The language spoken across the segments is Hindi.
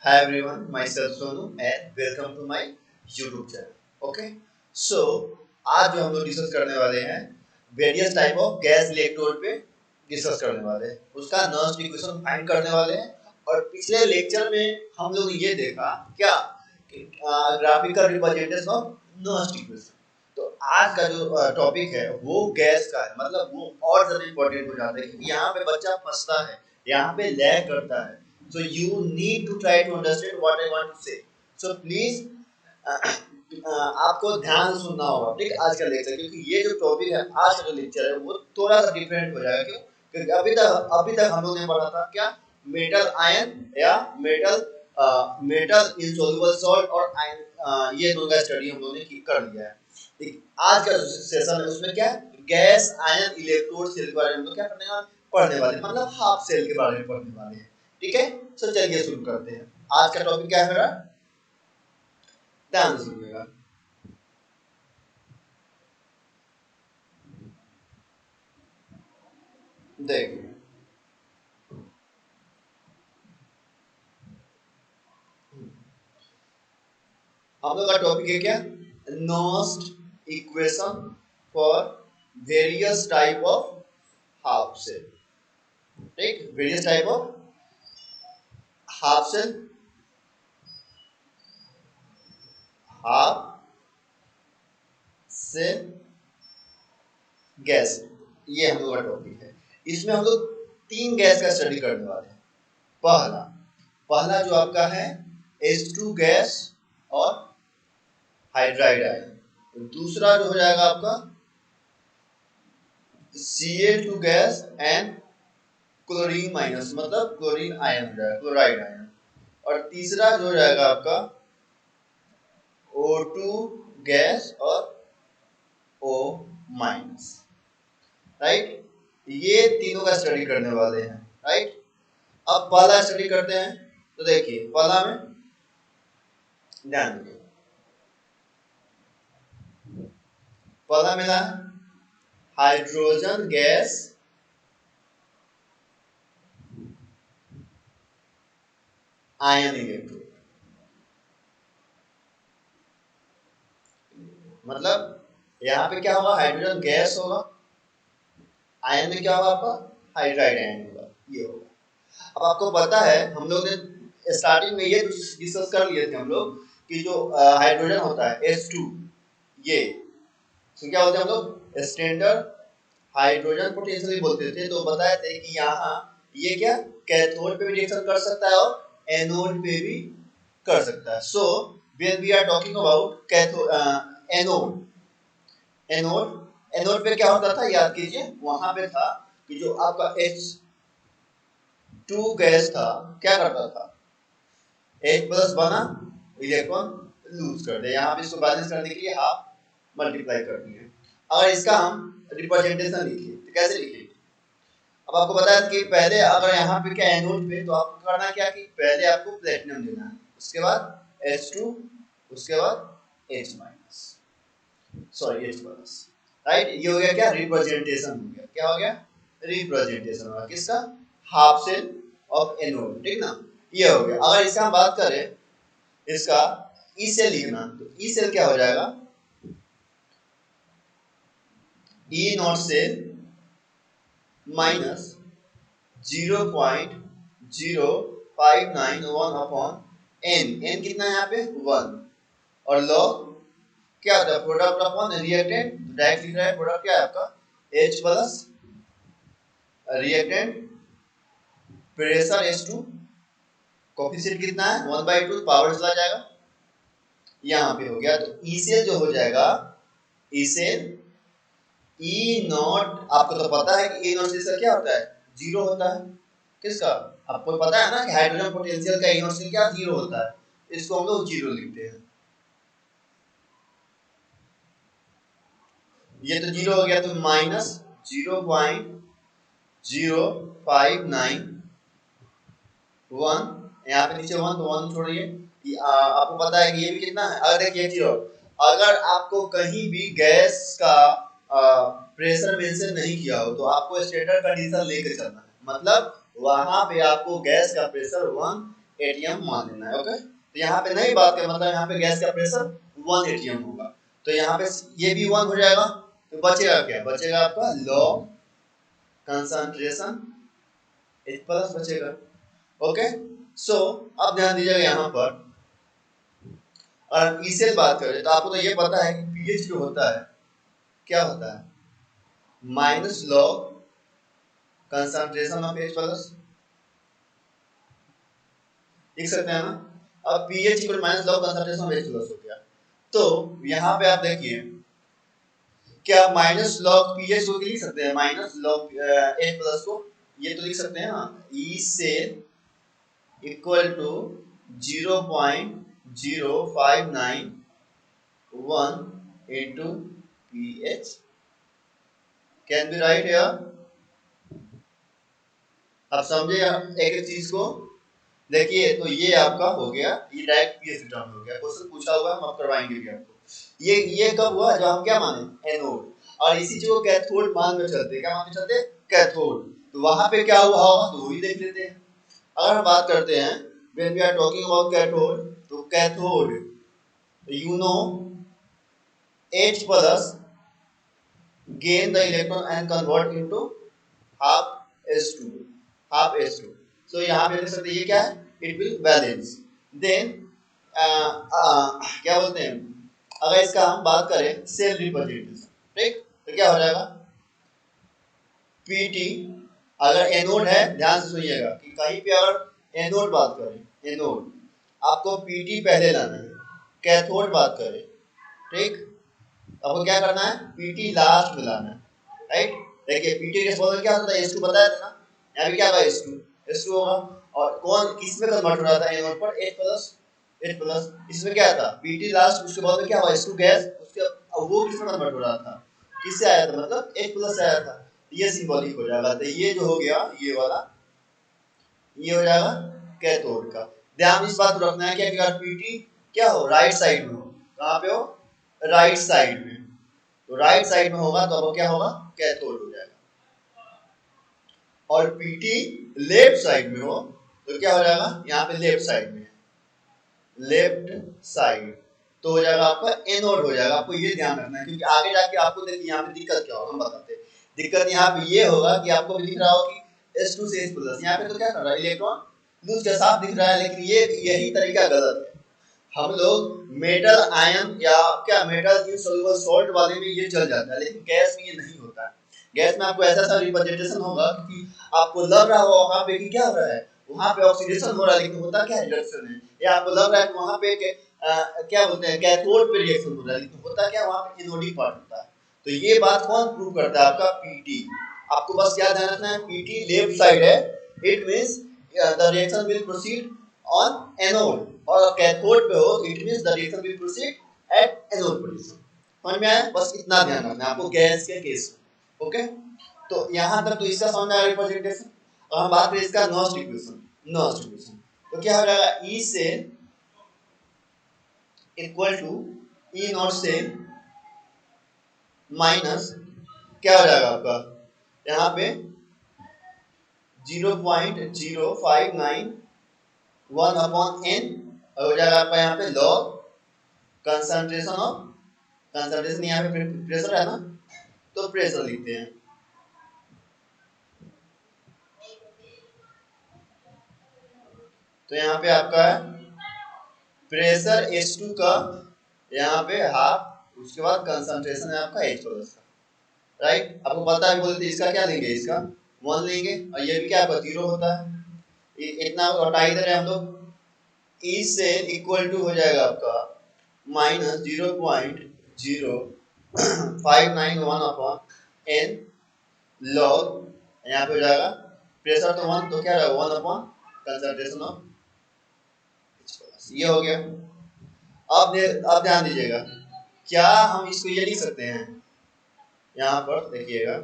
Hi everyone, myself Sonu and welcome to my YouTube channel. Okay, so आज जो हम लोग डिस्कस करने वाले हैं various type of gas electrode पे डिस्कस करने वाले हैं, उसका नॉस्ट इक्वेशन फाइंड करने वाले हैं। और पिछले लेक्चर में हम लोग ये देखा क्या ग्राफिकल रिप्रेजेंटेशन ऑफ नॉस्ट इक्वेशन। तो आज का जो टॉपिक है वो गैस का है, मतलब वो और ज्यादा इम्पोर्टेंट हो जाता है क्योंकि यहाँ पे बच्चा फंसता है, यहाँ पे लैग करता है। So you need to try to understand what I want to say. So please आपको ध्यान से सुनना होगा ठीक आज का लेक्चर, क्योंकि ये जो टॉपिक है आज का जो लेक्चर है वो थोड़ा सा डिफरेंट हो जाएगा। क्यों? क्योंकि अभी तक हम लोग ने पढ़ा था क्या मेटल आयन या मेटल इनसॉल्युबल सॉल्ट और आयन, ये दोनों का स्टडी हम लोग ने कर लिया है। ठीक, आज का जो सेशन है उसमें क्या गैस आयन इलेक्ट्रोड सेल के बारे में हम लोग क्या पढ़ने वाले, मतलब हाफ सेल के बारे में पढ़ने वाले हैं। ठीक है, तो चलिए शुरू करते हैं। आज का टॉपिक क्या है मेरा, ध्यान से सुनिएगा। देखिए हम लोग का टॉपिक है क्या Nernst equation for various type of half cell. ठीक, various type of half cell, half cell gas, ये हम लोग का टॉपिक है। इसमें हम लोग तीन गैस का स्टडी करने वाले हैं। पहला पहला जो आपका है H2 गैस और हाइड्राइड आयन। दूसरा जो हो जाएगा आपका Cl2 gas and chlorine minus, मतलब क्लोरीन आयन हो जाएगा, क्लोराइड आयन। और तीसरा जो हो जाएगा आपका O2 गैस और O माइनस। राइट, ये तीनों का स्टडी करने वाले हैं। राइट, अब पहला स्टडी करते हैं। तो देखिए पहला में ध्यान दीजिए, पहला मिला है हाइड्रोजन गैस आयन इलेक्ट्रोड। मतलब यहाँ पे क्या होगा, हाइड्रोजन गैस होगा, आयन में क्या होगा आपका हाइड्राइड आयन होगा, ये होगा। अब आपको पता है हम लोग ने स्टार्टिंग में ये डिस्कस कर लिए थे हम लोग कि जो हाइड्रोजन होता है H2, ये तो क्या बोलते हैं हम लोग स्टैंडर्ड हाइड्रोजन पोटेंशियल बोलते थे। तो बताए थे कि यहाँ ये क्या कैथोड पे भी रिएक्शन कर सकता है और एनोड पे भी कर सकता है। So when we are talking about cathode, anode, anode anode पे क्या होता था याद कीजिए, वहां पे था कि जो आपका H2 गैस था क्या करता था, H प्लस बना, इलेक्ट्रॉन लूज कर दे, यहाँ पे इसको बैलेंस करने के लिए हाफ मल्टीप्लाई कर दिए। अगर इसका हम रिप्रेजेंटेशन लिखिए तो कैसे लिखेंगे। अब आपको पता है कि पहले अगर यहाँ पे क्या एनोड पे, तो आपको करना क्या कि पहले आपको प्लेटिनम लेना है, उसके बाद H2, उसके बाद H minus, sorry H plus. Right, ये हो गया क्या रिप्रेजेंटेशन हो गया, क्या हो गया रिप्रेजेंटेशन हो गया किसका, हाफ सेल ऑफ एनोड। ठीक ना, ये हो गया। अगर इसका हम बात करें इसका ई सेल लिखना, तो ई सेल क्या हो जाएगा, E not cell minus 0.0591 upon n, n कितना है यहाँ पे 1, और लॉग क्या होता है प्रोडक्ट अपॉन रिएक्टेंट, डायरेक्ट लिख रहा है प्रोडक्ट क्या है आपका H plus reactant pressure H2, coefficient कितना है 1/2, पावर चला जाएगा यहाँ पे हो गया। तो ई सेल जो हो जाएगा, ई सेल ई नॉट, आपको तो पता है कि ई नॉट सेल क्या होता है जीरो होता है, किसका आपको पता है ना कि हाइड्रोजन पोटेंशियल का ई नॉट सेल क्या जीरो होता है, इसको हम लोग जीरो लिखते हैं। ये तो जीरो हो गया, तो माइनस 0.0591, यहाँ पे नीचे 1 तो 1 छोड़िए, आपको पता है कि ये भी कितना है। अगर देखिए जीरो, अगर आपको कहीं भी गैस का प्रेशर मेंशन नहीं किया हो तो आपको स्टैंडर्ड कंडीशन लेके चलना है, मतलब वहां पे आपको गैस का प्रेशर 1 एटीएम मान लेना है। ओके, तो यहाँ पे नई बात का मतलब यहाँ पे गैस का प्रेशर 1 एटीएम होगा, तो यहाँ पे ये भी 1 हो जाएगा, तो बचेगा क्या, बचेगा आपका लॉग कंसंट्रेशन H प्लस बचेगा। ओके, सो अब ध्यान दीजिएगा यहाँ पर और इससे बात करें तो आपको तो ये पता है कि पीएच जो होता है क्या होता है, minus log concentration of H plus, लिख सकते हैं ना। अब pH equal minus log concentration of H plus हो गया, तो यहाँ पे आप देखिए क्या माइनस लॉग पीएच को लिख सकते हैं, माइनस लॉग H प्लस को ये तो लिख सकते हैं ना, ई से equal to 0.0591 into pH can be right here. अब समझे एक एक चीज को, देखिए तो ये आपका हो गया, ये डायरेक्ट पीएच रिटर्न हो गया, क्वेश्चन पूछा हुआ हम अब करवाएंगे भी आपको। ये कब हुआ, जब हम क्या माने एनोड, और इसी चीज को कैथोड मान में चलते, क्या मान में चलते कैथोड, तो वहां पे क्या हुआ होगा तो वही देख लेते हैं। अगर हम बात करते हैं when we are talking about cathode, तो cathode you know H plus gain the electron and convert into half H2, half H2, so यहाँ पे देख सकते हैं ये क्या है, it will balance, then क्या बोलते हैं, अगर इसका हम बात करें सेल रिप्रेजेंटेशन, ठीक, तो क्या हो जाएगा PT, अगर एनोड है ध्यान से सुनिएगा कि कहीं पे अगर एनोड बात करें, एनोड आपको PT पहले लाना है, कैथोड बात करें, ठीक, आपको क्या करना है PT लास्ट में लाना है, राइट। देखिए PT के बदल क्या होता है, H2 बताया था ना, यहाँ पे क्या होगा H2 होगा, और कौन किस में कन्वर्ट हो रहा था एनोड पर H प्लस, इसमें क्या था PT लास्ट, उसके बाद में क्या हुआ H2 गैस, उसके वो किस में कन्वर्ट हो रहा था, किससे आया था, मतलब H प्लस से आया था, ये सिंबॉलिक हो जाएगा, तो ये जो हो गया ये वाला ये हो जाएगा कैथोड का। ध्यान इस बात को रखना है कि अगर पीटी क्या हो राइट साइड में हो, कहाँ पे हो राइट साइड में, तो राइट साइड में होगा तो अब क्या होगा कैथोड हो जाएगा, और पीटी लेफ्ट साइड में हो तो क्या हो जाएगा, यहाँ पे लेफ्ट साइड में, लेफ्ट साइड तो हो जाएगा आपका एनोड हो जाएगा। आपको ये ध्यान रखना है क्योंकि आगे जाके आपको देखिए यहाँ पे दिक्कत क्या होगा हम बताते हैं। दिक्कत यहाँ पे ये होगा कि आपको दिख रहा हो कि H2 से H प्लस, यहाँ पे तो क्या कर रहा है इलेक्ट्रॉन लूज के साथ दिख रहा है, लेकिन ये यही तरीका गलत है। हम लोग मेटल आयन या क्या मेटल इनसॉल्युबल सॉल्ट वाले में ये चल जाता है, लेकिन गैस में ये नहीं होता है। गैस में आपको ऐसा सा रिप्रेजेंटेशन होगा कि आपको लग रहा हो वहां पे कि क्या हो रहा है, वहां पे ऑक्सीडेशन हो रहा है, लेकिन होता क्या है रिडक्शन है, या आपको लग रहा है कि वहां पे क्या बोलते हैं कैथोड पे रिएक्शन हो रहा है, लेकिन होता क्या वहां पे एनोडिक पार्ट होता है। तो ये बात कौन प्रूव करता है, आपका पीटी। आपको बस क्या ध्यान रखना है, पीटी लेफ्ट साइड है, it means the reaction will proceed on anode, और कैथोड पे हो it means the reaction will proceed at anode position. समझ में आया, बस इतना ध्यान रखना है आपको गैस के केस में। ओके, तो यहां तक तो इसका समझ में आया रिप्रेजेंटेशन। और हम बात करें इसका नॉस्ट इक्वेशन, नॉस्ट इक्वेशन तो क्या हो जाएगा, ई से इक्वल टू ई नॉट से माइनस क्या हो जाएगा आपका यहाँ पे 0.0591 अपॉन n, हो जाएगा आपका यहाँ पे लॉग कंसंट्रेशन ऑफ, कंसंट्रेशन यहाँ पे प्रेशर है ना, तो प्रेशर लिखते हैं। तो यहाँ पे आपका है प्रेशर H2 का यहाँ पे हाफ, उसके बाद कंसंट्रेशन है आपका H प्लस का, राइट। आपको पता है बोलते इसका क्या लेंगे, इसका 1 लेंगे, और ये भी क्या आपका 0 होता है, इतना हटा इधर है हम लोग, ई से इक्वल टू हो जाएगा आपका माइनस 0.0591 अपॉन n लॉग, यहाँ पे हो जाएगा प्रेशर तो 1, तो क्या रहेगा 1 upon concentration of H plus, ये हो गया। अब ध्यान दीजिएगा, क्या हम इसको ये लिख सकते हैं, यहाँ पर देखिएगा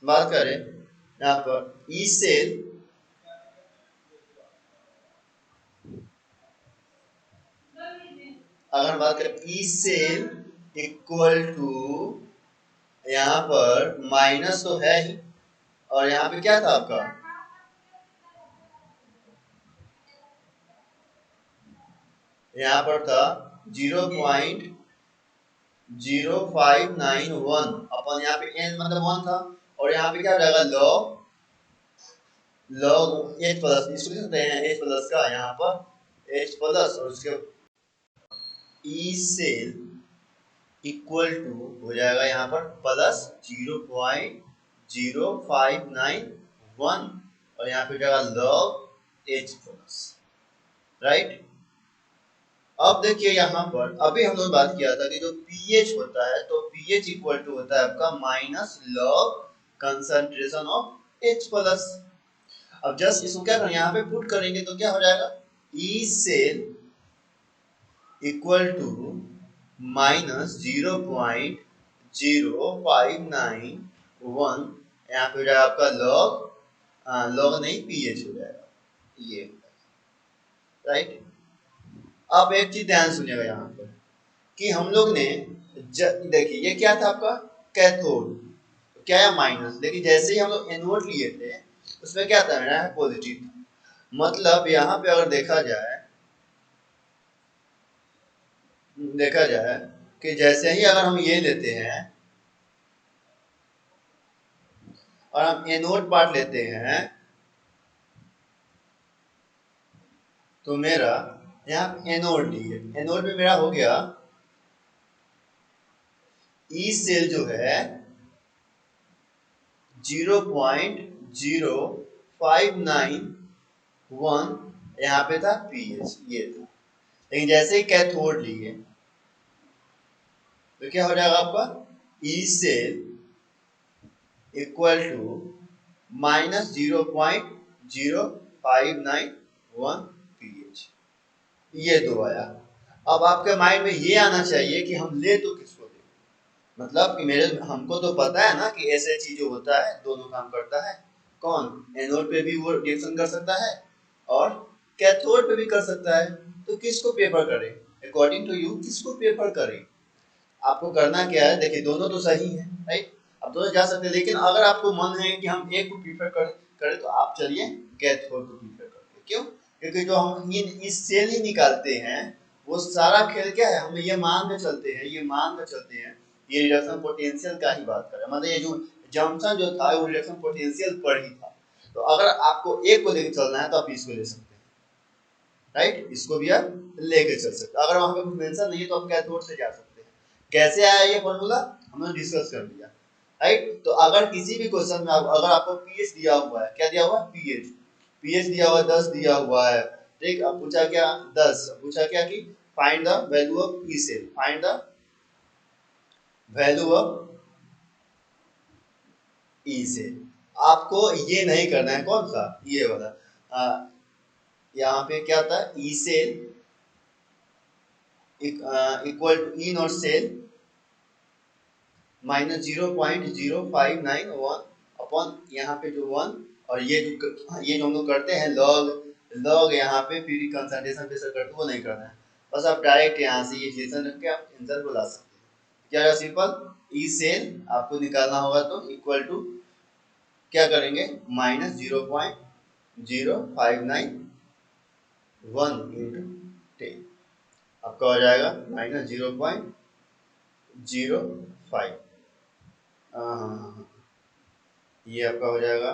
बात करें यहाँ पर ई सेल अगर बात करें ई सेल इक्वल टू यहाँ पर माइनस तो है ही, और यहाँ पे क्या था आपका यहाँ पर था 0.0591 अपन यहाँ पे n मतलब 1 था, और यहाँ पे क्या हो जाएगा log h प्लस, इसको लिख सकते हैं h प्लस का, यहाँ पर h प्लस और उसके ई सेल इक्वल टू हो जाएगा यहाँ पर प्लस 0.0591 और यहाँ पे हो जाएगा log h प्लस, राइट। अब देखिए यहाँ पर अभी हम लोग बात किया था कि जो pH होता है तो pH इक्वल टू होता है आपका minus log concentration of H plus. अब जस्ट इसको क्या करें, यहाँ पे पुट करेंगे तो क्या हो जाएगा, E cell equal to minus 0.0591, यहाँ पे हो जाएगा आपका लॉग नहीं pH हो जाएगा ये, राइट। अब एक चीज ध्यान सुनिएगा यहाँ पर कि हम लोग ने देखिए ये क्या था आपका कैथोड, तो क्या है माइनस, लेकिन जैसे ही हम लोग एनोड लिए थे उसमें क्या था मेरा है पॉजिटिव। मतलब यहाँ पे अगर देखा जाए कि जैसे ही अगर हम ये लेते हैं और हम एनोड पार्ट लेते हैं तो मेरा यहाँ एनोड लिए, एनोड में मेरा हो गया ई सेल जो है 0.0591, यहाँ पे था pH ये था, लेकिन जैसे ही कैथोड लिए तो क्या हो जाएगा आपका E cell equal to minus 0.0591 pH, ये तो आया। अब आपके माइंड में ये आना चाहिए कि हम ले तो किसको दे, मतलब कि हमको तो पता है ना कि SH जो होता है दोनों काम करता है, कौन एनोड पे भी वो रिएक्शन कर सकता है और कैथोड पे भी कर सकता है, तो किसको प्रेफर करें, अकॉर्डिंग टू यू किसको प्रेफर करें। आपको करना क्या है, देखिए दोनों तो सही है, राइट, अब दोनों जा सकते हैं, लेकिन अगर आपको मन है कि हम एक को प्रेफर करें तो आप चलिए कैथोड को प्रेफर करते। क्यों, क्योंकि जो हम इस सेल ही निकालते हैं वो सारा खेल क्या है, हम ये मान के चलते हैं ये रिडक्शन पोटेंशियल का ही बात कर रहे हैं, मतलब ये जो जंक्शन जो था वो रिडक्शन पोटेंशियल पर ही था। तो अगर आपको एक को लेके चलना है तो आप इसको ले सकते हैं, राइट, इसको भी आप लेके चल सकते हैं। अगर वहां पे कुछ मेंशन नहीं है तो आप कैथोड से जा सकते हैं। कैसे आया ये फॉर्मूला हमने डिस्कस कर लिया, राइट। तो अगर किसी भी क्वेश्चन में अगर आपको pH दिया हुआ है, क्या दिया हुआ है, pH दिया हुआ है 10 दिया हुआ है, ठीक। अब पूछा क्या 10, पूछा क्या कि find the value of E cell, find the value of E cell. आपको ये नहीं करना है, कौन सा ये वाला, यहाँ पे क्या था E cell equal to E not cell minus 0.0591 upon यहाँ पे जो 1, और ये जो हम लोग करते हैं लॉग यहाँ पे फिर कंसंट्रेशन प्रेशर करते वो नहीं करना है, बस आप डायरेक्ट यहाँ से ये रिलेशन रख के आप आंसर को ला सकते हैं। क्या सिंपल, ई सेल आपको निकालना होगा तो इक्वल टू क्या करेंगे माइनस 0.0591 इंटू 10, आपका हो जाएगा माइनस 0.05, ये आपका हो जाएगा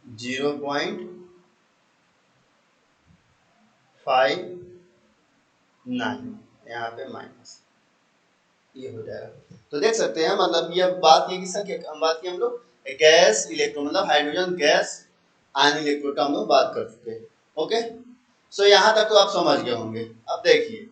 0.59, यहाँ पे माइनस ये हो जाएगा। तो देख सकते हैं मतलब ये बात ये किसकी बात की हम लोग गैस इलेक्ट्रॉन मतलब हाइड्रोजन गैस आयन इलेक्ट्रोड का हम लोग बात कर चुके हैं। ओके, सो यहाँ तक तो आप समझ गए होंगे। अब देखिए